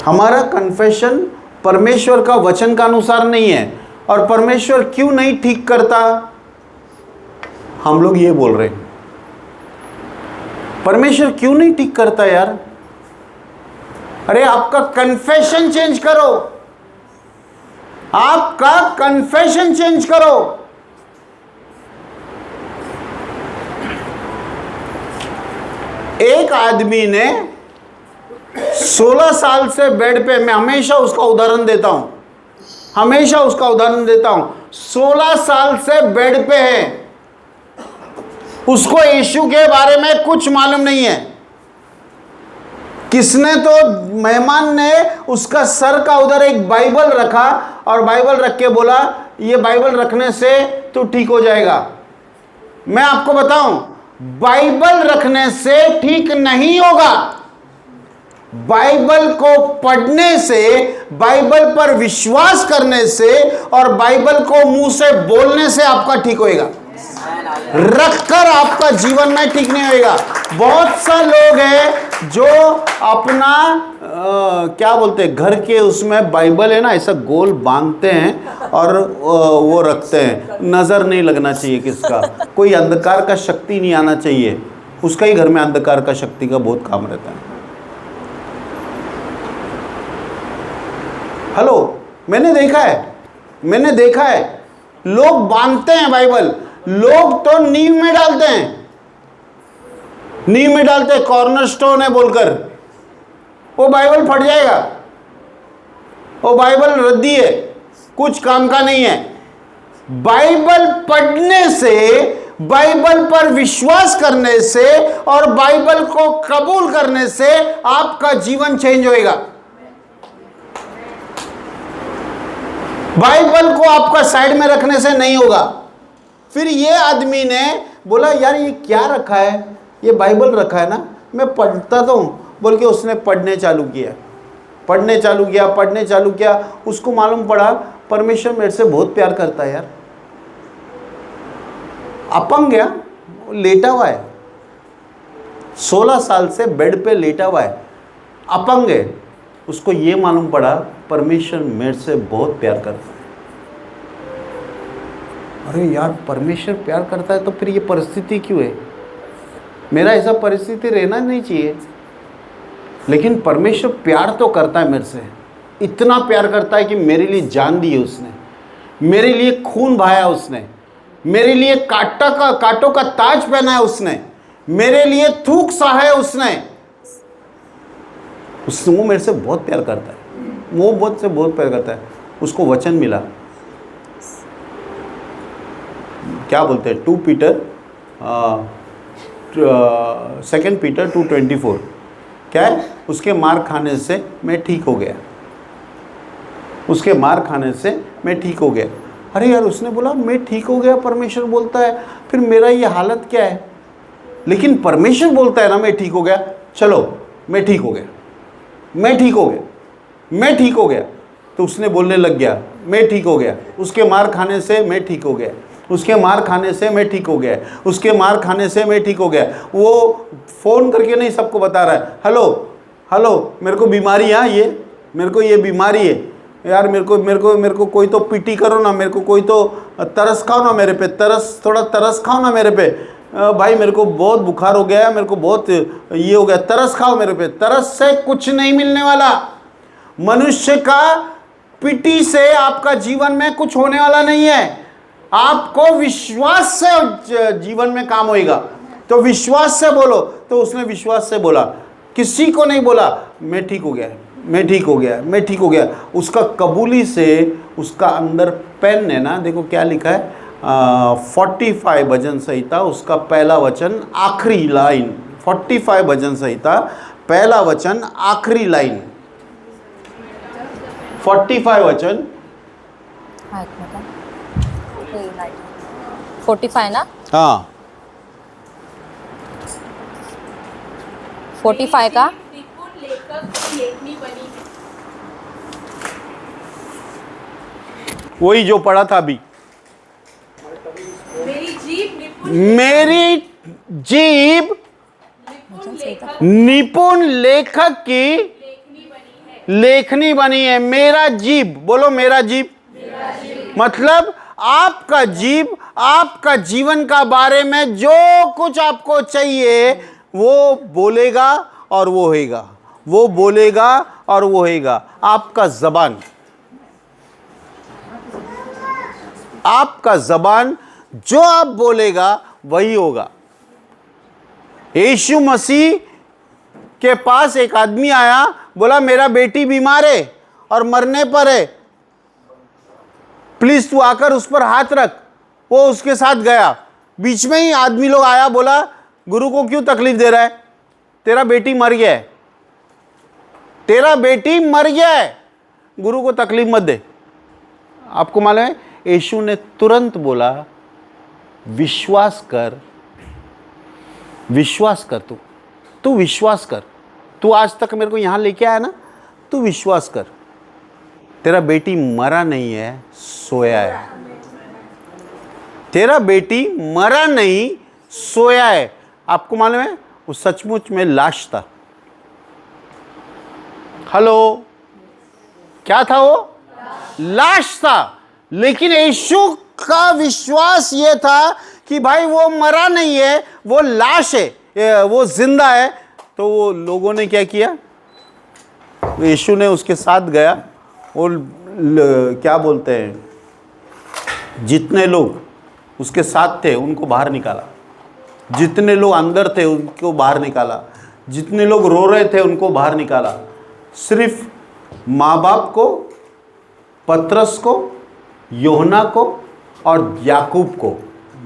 S1: हमारा कन्फेशन परमेश्वर का वचन का अनुसार नहीं है। और परमेश्वर क्यों नहीं ठीक करता? हम लोग ये बोल रहे हैं, परमेश्वर क्यों नहीं ठीक करता यार? अरे आपका कन्फेशन चेंज करो, आपका कन्फेशन चेंज करो। एक आदमी ने 16 साल से बेड पे, मैं हमेशा उसका उदाहरण देता हूं, हमेशा उसका उदाहरण देता हूं, 16 साल से बेड पे है, उसको यीशु के बारे में कुछ मालूम नहीं है। किसने तो, मेहमान ने उसका सर का उधर एक बाइबल रखा और बाइबल रख के बोला ये बाइबल रखने से तू ठीक हो जाएगा। मैं आपको बताऊं, बाइबल रखने से ठीक नहीं होगा। बाइबल को पढ़ने से, बाइबल पर विश्वास करने से और बाइबल को मुंह से बोलने से आपका ठीक होएगा। रखकर आपका जीवन में ठीक नहीं होएगा। बहुत सा लोग हैं जो अपना क्या बोलते हैं, घर के उसमें बाइबल है ना, ऐसा गोल बांधते हैं और वो रखते हैं, नजर नहीं लगना चाहिए किसका, कोई अंधकार का शक्ति नहीं आना चाहिए। उसका ही घर में अंधकार का शक्ति का बहुत काम रहता है। हेलो, मैंने देखा है लोग बांधते हैं बाइबल, लोग तो नींव में डालते हैं, नींव में डालते हैं, कॉर्नरस्टोन है बोलकर। वो बाइबल फट जाएगा, वो बाइबल रद्दी है, कुछ काम का नहीं है। बाइबल पढ़ने से, बाइबल पर विश्वास करने से और बाइबल को कबूल करने से आपका जीवन चेंज होएगा। बाइबल को आपका साइड में रखने से नहीं होगा। फिर ये आदमी ने बोला यार ये क्या रखा है, ये बाइबल रखा है ना, मैं पढ़ता तो हूँ, बोल के उसने पढ़ने चालू किया। उसको मालूम पड़ा परमेश्वर मेरे से बहुत प्यार करता है यार। अपंग गया, लेटा हुआ है, 16 साल से बेड पे लेटा हुआ है, अपंग है। उसको ये मालूम पड़ा परमेश्वर मेरे से बहुत प्यार करता है। अरे यार, परमेश्वर प्यार करता है तो फिर ये परिस्थिति क्यों है? मेरा ऐसा परिस्थिति रहना नहीं चाहिए। लेकिन परमेश्वर प्यार तो करता है मेरे से, इतना प्यार करता है कि मेरे लिए जान दी है उसने, मेरे लिए खून बहाया उसने, मेरे लिए कांटों का ताज पहना है उसने, मेरे लिए थूक सहा है उसने। वो मेरे से बहुत प्यार करता है, वो बहुत प्यार करता है। उसको वचन मिला, क्या बोलते हैं, 2 पीटर 2:24, क्या है, उसके मार खाने से मैं ठीक हो गया, उसके मार खाने से मैं ठीक हो गया। अरे यार, उसने बोला मैं ठीक हो गया, परमेश्वर बोलता है, फिर मेरा ये हालत क्या है? लेकिन परमेश्वर बोलता है ना मैं ठीक हो गया, चलो मैं ठीक हो गया, मैं ठीक हो गया, मैं ठीक हो गया। तो उसने बोलने लग गया मैं ठीक हो गया, उसके मार खाने से मैं ठीक हो गया, उसके मार खाने से मैं ठीक हो गया, उसके मार खाने से मैं ठीक हो गया। वो फ़ोन करके नहीं सबको बता रहा है, हेलो मेरे को बीमारी है, ये मेरे को ये बीमारी है यार, मेरे को कोई तो पीटी करो ना, मेरे को कोई तो तरस खाओ ना मेरे पे, थोड़ा तरस खाओ ना मेरे पे, भाई मेरे को बहुत बुखार हो गया, मेरे को बहुत ये हो गया, तरस खाओ मेरे पे। तरस से कुछ नहीं मिलने वाला। मनुष्य का पीटी से आपका जीवन में कुछ होने वाला नहीं है। आपको विश्वास से जीवन में काम होएगा। तो विश्वास से बोलो। तो उसने विश्वास से बोला, किसी को नहीं बोला मैं ठीक हो गया, मैं ठीक हो गया, मैं ठीक हो गया। उसका कबूली से उसका अंदर पेन है ना, देखो क्या लिखा है, 45 भजन संहिता उसका पहला वचन आखिरी लाइन, 45 भजन संहिता पहला वचन आखिरी लाइन, 45 वचन।
S3: हाँ, एक मिनट, 45 ना,
S1: हाँ
S3: 45 का
S4: निपुण लेखक की लेखनी बनी है।
S1: वही जो पढ़ा था अभी।
S4: मेरी जीभ निपुण
S1: मेरी जीभ निपुण लेखक की
S4: लेखनी बनी है।
S1: लेखनी बनी है। मेरा जीभ, बोलो मेरा जीभ। मतलब आपका जीभ आपका जीवन का बारे में जो कुछ आपको चाहिए वो बोलेगा और वो होएगा, वो बोलेगा और वो होएगा। आपका जबान, आपका जबान जो आप बोलेगा वही होगा। यीशु मसीह के पास एक आदमी आया, बोला मेरा बेटी बीमार है और मरने पर है, प्लीज तू आकर उस पर हाथ रख। वो उसके साथ गया। बीच में ही आदमी लोग आया, बोला गुरु को क्यों तकलीफ दे रहा है, तेरा बेटी मर गया है, तेरा बेटी मर गया है, गुरु को तकलीफ मत दे। आपको मालूम है यीशु ने तुरंत बोला विश्वास कर, विश्वास कर, तू विश्वास कर, तू आज तक मेरे को यहां लेके आया ना, तू विश्वास कर, तेरा बेटी मरा नहीं है, सोया है। तेरा बेटी मरा नहीं, सोया है। आपको मालूम है वो सचमुच में लाश था। हेलो, क्या था वो? लाश था। लेकिन यीशु का विश्वास ये था कि भाई वो मरा नहीं है, वो लाश है, वो जिंदा है। तो वो लोगों ने क्या किया, यीशु ने उसके साथ गया और क्या बोलते हैं, जितने लोग उसके साथ थे उनको बाहर निकाला, जितने लोग अंदर थे उनको बाहर निकाला, जितने लोग रो रहे थे उनको बाहर निकाला। सिर्फ माँ बाप को, पतरस को, यूहन्ना को और याकूब को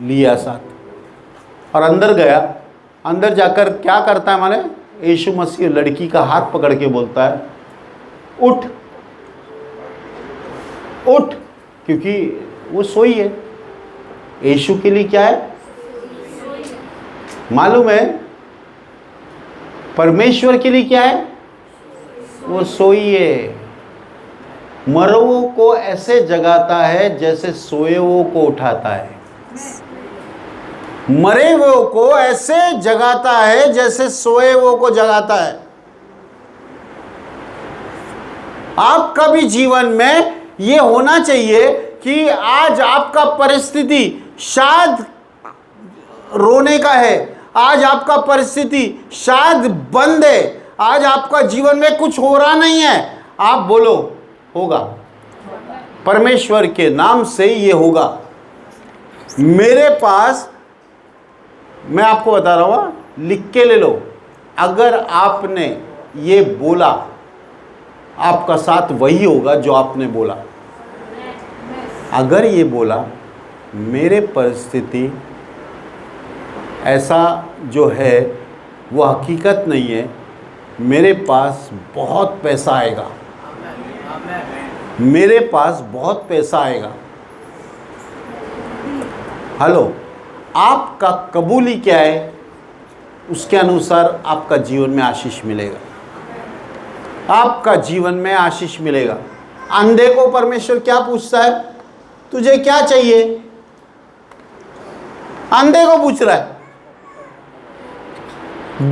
S1: लिया साथ और अंदर गया। अंदर जाकर क्या करता है माने, यीशु मसीह लड़की का हाथ पकड़ के बोलता है उठ उठ, क्योंकि वो सोई है। यीशु के लिए क्या है मालूम है, परमेश्वर के लिए क्या है, वो सोई है। मरे हुओं को ऐसे जगाता है जैसे सोए हुओं को उठाता है। मरे हुओं को ऐसे जगाता है जैसे सोए हुओं को जगाता है। आपका भी जीवन में ये होना चाहिए कि आज आपका परिस्थिति शायद रोने का है, आज आपका परिस्थिति शायद बंद है, आज आपका जीवन में कुछ हो रहा नहीं है, आप बोलो होगा, परमेश्वर के नाम से ये होगा। मेरे पास, मैं आपको बता रहा हूँ, लिख के ले लो, अगर आपने ये बोला आपका साथ वही होगा जो आपने बोला। अगर ये बोला मेरे परिस्थिति ऐसा जो है वो हकीकत नहीं है, मेरे पास बहुत पैसा आएगा, मेरे पास बहुत पैसा आएगा। हेलो, आपका कबूली क्या है उसके अनुसार आपका जीवन में आशीष मिलेगा, आपका जीवन में आशीष मिलेगा। अंधे को परमेश्वर क्या पूछता है, तुझे क्या चाहिए? अंधे को पूछ रहा है।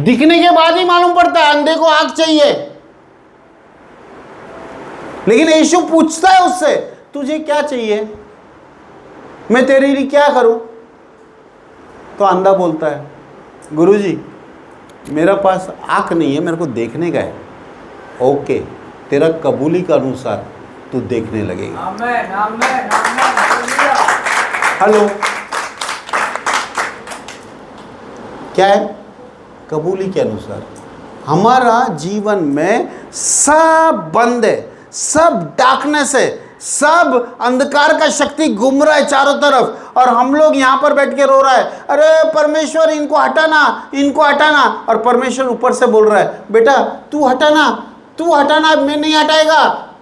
S1: दिखने के बाद ही मालूम पड़ता है अंधे को आंख चाहिए, लेकिन यीशु पूछता है उससे, तुझे क्या चाहिए, मैं तेरे लिए क्या करूं? तो अंधा बोलता है, गुरुजी मेरा पास आंख नहीं है, मेरे को देखने का है। ओके, तेरा कबूली के अनुसार तू देखने लगेगा।
S2: आमेन, आमेन, आमेन, हालेलुया।
S1: हेलो, क्या है? कबूली के अनुसार। हमारा जीवन में सब बंद है, सब डार्कनेस है, सब अंधकार का शक्ति घूम रहा है चारों तरफ, और हम लोग यहाँ पर बैठ के रो रहा है, अरे परमेश्वर इनको हटाना, इनको हटाना। और परमेश्वर ऊपर से बोल रहा है, बेटा तू हटाना, तू हटाना, मैं नहीं हटाएगा,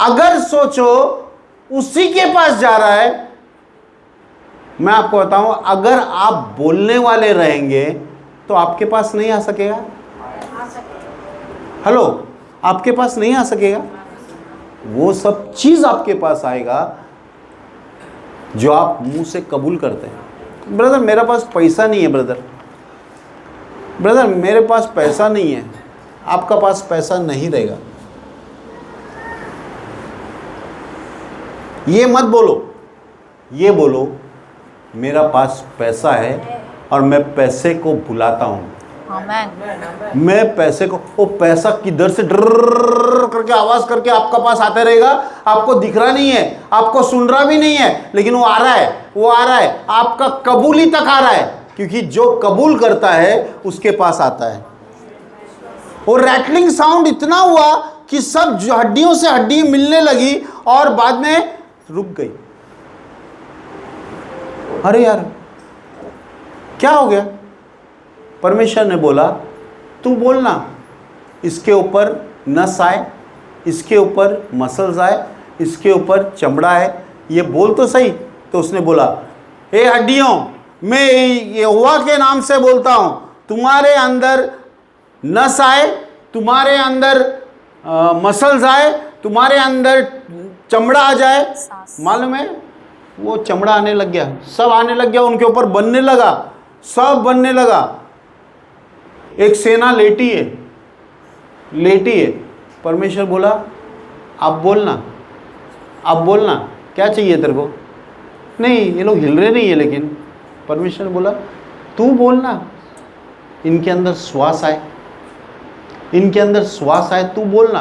S1: अगर सोचो उसी के पास जा रहा है, मैं आपको बताऊं, अगर आप बोलने वाले रहेंगे तो आपके पास नहीं आ सकेगा। हेलो, आपके पास नहीं आ सकेगा। वो सब चीज आपके पास आएगा जो आप मुंह से कबूल करते हैं। ब्रदर मेरे पास पैसा नहीं है, ब्रदर मेरे पास पैसा नहीं है, आपका पास पैसा नहीं रहेगा। ये मत बोलो, ये बोलो मेरा पास पैसा है और मैं पैसे को बुलाता हूं।
S3: आमेन।
S1: मैं पैसे को, वो पैसा किधर से डर करके आवाज करके आपका पास आते रहेगा, आपको दिख रहा नहीं है, आपको सुन रहा भी नहीं है, लेकिन वो आ रहा है, वो आ रहा है, आपका कबूली तक आ रहा है, क्योंकि जो कबूल करता है उसके पास आता है। और रैटलिंग साउंड इतना हुआ कि सब हड्डियों से हड्डी मिलने लगी और बाद में रुक गई। अरे यार क्या हो गया? परमेश्वर ने बोला तू बोलना, इसके ऊपर नस आए, इसके ऊपर मसल्स आए, इसके ऊपर चमड़ा है, ये बोल तो सही। तो उसने बोला हे हड्डियों, मैं यहोवा के नाम से बोलता हूँ, तुम्हारे अंदर नस आए, तुम्हारे अंदर मसल्स आए, तुम्हारे अंदर चमड़ा आ जाए। मालूम है वो चमड़ा आने लग गया, सब आने लग गया, उनके ऊपर बनने लगा, सब बनने लगा। एक सेना लेटी है, लेटी है। परमेश्वर बोला आप बोलना, आप बोलना, क्या चाहिए तेरे को? नहीं ये लोग हिल रहे नहीं है, लेकिन परमेश्वर ने बोला तू बोलना, इनके अंदर श्वास आए, इनके अंदर श्वास आए, तू बोलना।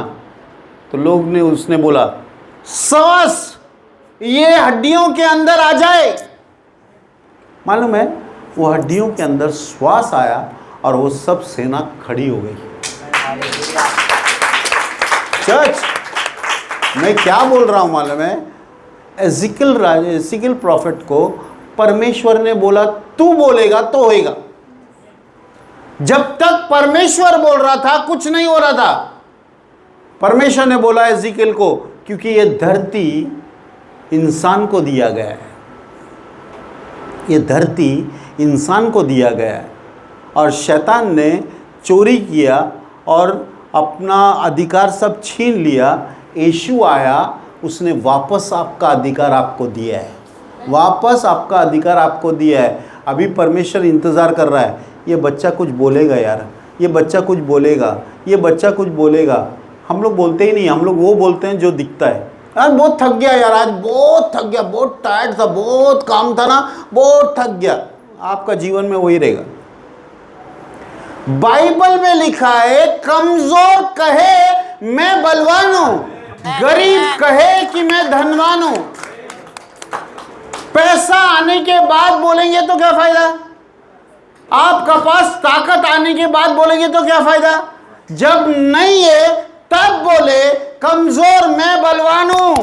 S1: तो लोग ने, उसने बोला श्वास ये हड्डियों के अंदर आ जाए। मालूम है वो हड्डियों के अंदर श्वास आया और वो सब सेना खड़ी हो गई। चर्च, मैं क्या बोल रहा हूं मालूम है? एजिकल प्रॉफिट को परमेश्वर ने बोला तू बोलेगा तो होएगा। जब तक परमेश्वर बोल रहा था कुछ नहीं हो रहा था। परमेश्वर ने बोला एजिकल को, क्योंकि ये धरती इंसान को दिया गया है, ये धरती इंसान को दिया गया है, और शैतान ने चोरी किया और अपना अधिकार सब छीन लिया। यीशु आया, उसने वापस आपका अधिकार आपको दिया है, वापस आपका अधिकार आपको दिया है। अभी परमेश्वर इंतज़ार कर रहा है, ये बच्चा कुछ बोलेगा यार, ये बच्चा कुछ बोलेगा, ये बच्चा कुछ बोलेगा। हम लोग बोलते ही नहीं, हम लोग वो बोलते हैं जो दिखता है। यार बहुत थक गया यार, आज बहुत थक गया, बहुत टायर्ड था, बहुत काम था ना, बहुत थक गया। आपका जीवन में वही रहेगा। बाइबल में लिखा है, कमजोर कहे मैं बलवान हूं, गरीब कहे कि मैं धनवान हूं। पैसा आने के बाद बोलेंगे तो क्या फायदा? आपका पास ताकत आने के बाद बोलेंगे तो क्या फायदा? जब नहीं है तब बोले कमजोर मैं बलवान हूं,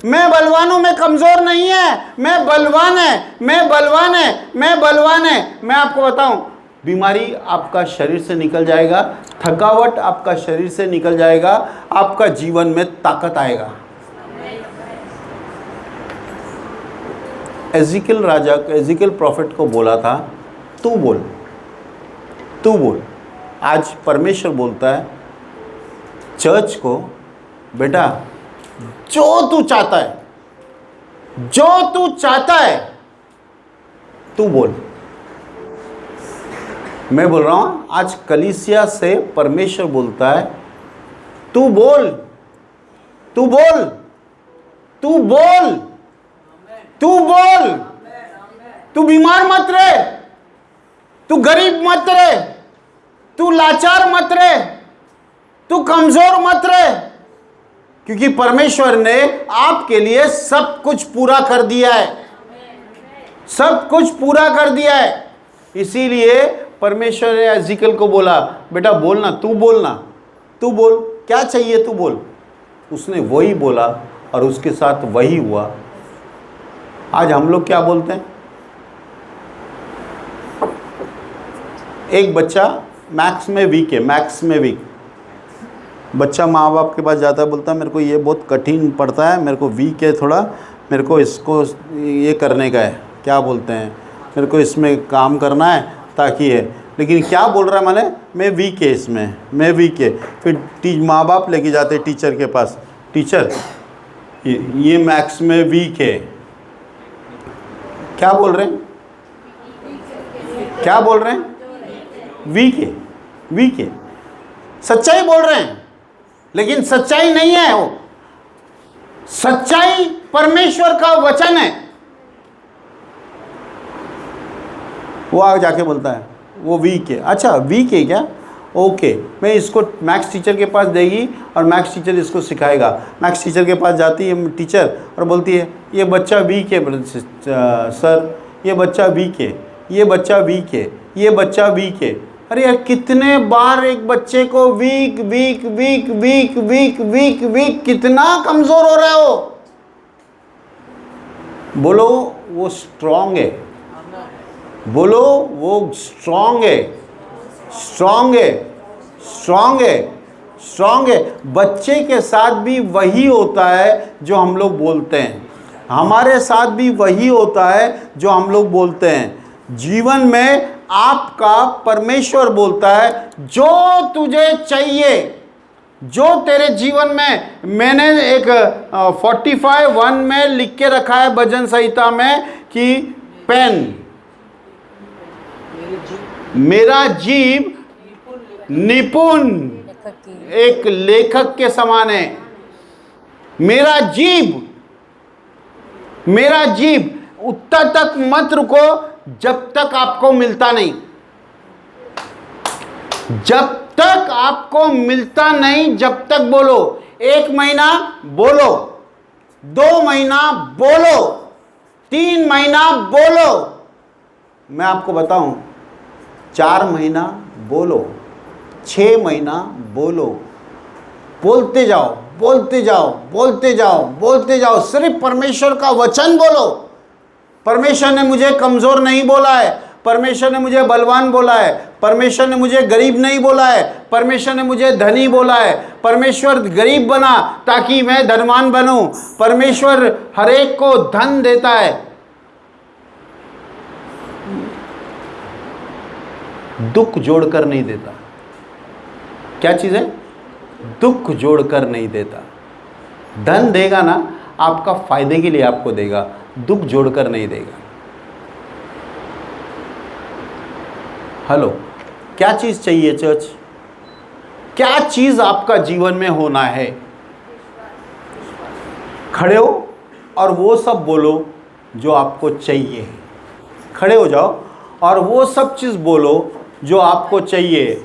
S1: मैं बलवान हूं, मैं कमजोर नहीं है, मैं बलवान है, मैं बलवान है, मैं बलवान है। मैं आपको बताऊं, बीमारी आपका शरीर से निकल जाएगा, थकावट आपका शरीर से निकल जाएगा, आपका जीवन में ताकत आएगा। एजिकल राजा, एजिकल प्रॉफिट को बोला था, तू बोल, तू बोल। आज परमेश्वर बोलता है चर्च को, बेटा जो तू चाहता है, जो तू चाहता है तू बोल। मैं बोल रहा हूं, आज कलीसिया से परमेश्वर बोलता है तू बोल, तू बोल, तू बोल, तू बोल। तू बीमार मत रहे, तू गरीब मत रहे, तू लाचार मत रहे, तू कमजोर मत रहे, क्योंकि परमेश्वर ने आपके लिए सब कुछ पूरा कर दिया है, सब कुछ पूरा कर दिया है। इसीलिए परमेश्वर ने एजिकल को बोला, बेटा बोलना, तू बोलना, तू बोल, क्या चाहिए तू बोल। उसने वही बोला और उसके साथ वही हुआ। आज हम लोग क्या बोलते हैं? एक बच्चा मैथ्स में वीक है, मैथ्स में वीक, बच्चा माँ बाप के पास जाता है, बोलता है मेरे को ये बहुत कठिन पड़ता है, मेरे को वीक है थोड़ा, मेरे को इसको ये करने का है, क्या बोलते हैं, मेरे को इसमें काम करना है ताकि है। लेकिन क्या बोल रहा है, माने मैं वीक है इसमें, मैं वीक है। फिर माँ बाप लेके जाते टीचर के पास, टीचर ये मैथ्स में वीक है। क्या बोल रहे हैं, क्या बोल रहे हैं? वीक है, वीक है। सच्चाई बोल रहे हैं, लेकिन सच्चाई नहीं है वो। सच्चाई परमेश्वर का वचन है। वो आगे जाके बोलता है वो वीक है। अच्छा वीक है क्या? ओके, मैं इसको मैथ्स टीचर के पास देगी और मैथ्स टीचर इसको सिखाएगा। मैथ्स टीचर के पास जाती है टीचर और बोलती है ये बच्चा वीक है सर, ये बच्चा वीक है, ये बच्चा वीक है, ये बच्चा वीक है। अरे यार कितने बार एक बच्चे को weak weak weak weak weak weak weak, कितना कमजोर हो रहा है वो। बोलो वो स्ट्रांग है, बोलो वो स्ट्रांग है, स्ट्रांग है, स्ट्रांग है, स्ट्रांग है। बच्चे के साथ भी वही होता है जो हम लोग बोलते हैं, हमारे साथ भी वही होता है जो हम लोग बोलते हैं। जीवन में आपका परमेश्वर बोलता है जो तुझे चाहिए, जो तेरे जीवन में। मैंने एक 45:1 में लिख के रखा है भजन संहिता में कि पेन, मेरा जीव निपुण एक लेखक के समान है। मेरा जीव, मेरा जीव उत्तर तक मत रुको जब तक आपको मिलता नहीं, जब तक आपको मिलता नहीं, जब तक बोलो। 1 महीना बोलो, 2 महीना बोलो, 3 महीना बोलो। मैं आपको बताऊं, 4 महीना बोलो, 6 महीना बोलो, बोलते जाओ, बोलते जाओ, बोलते जाओ, बोलते जाओ। सिर्फ परमेश्वर का वचन बोलो। परमेश्वर ने मुझे कमज़ोर नहीं बोला है, परमेश्वर ने मुझे बलवान बोला है, परमेश्वर ने मुझे गरीब नहीं बोला है, परमेश्वर ने मुझे धनी बोला है। परमेश्वर गरीब बना ताकि मैं धनवान बनूं। परमेश्वर हर एक को धन देता है, दुख जोड़कर नहीं देता। क्या चीज है? दुख जोड़कर नहीं देता। धन देगा ना आपका फायदे के लिए आपको देगा, दुख जोड़कर नहीं देगा। हेलो, क्या चीज चाहिए चर्च? क्या चीज आपका जीवन में होना है? खड़े हो और वो सब बोलो जो आपको चाहिए। खड़े हो जाओ और वो सब चीज बोलो जो आपको चाहिए।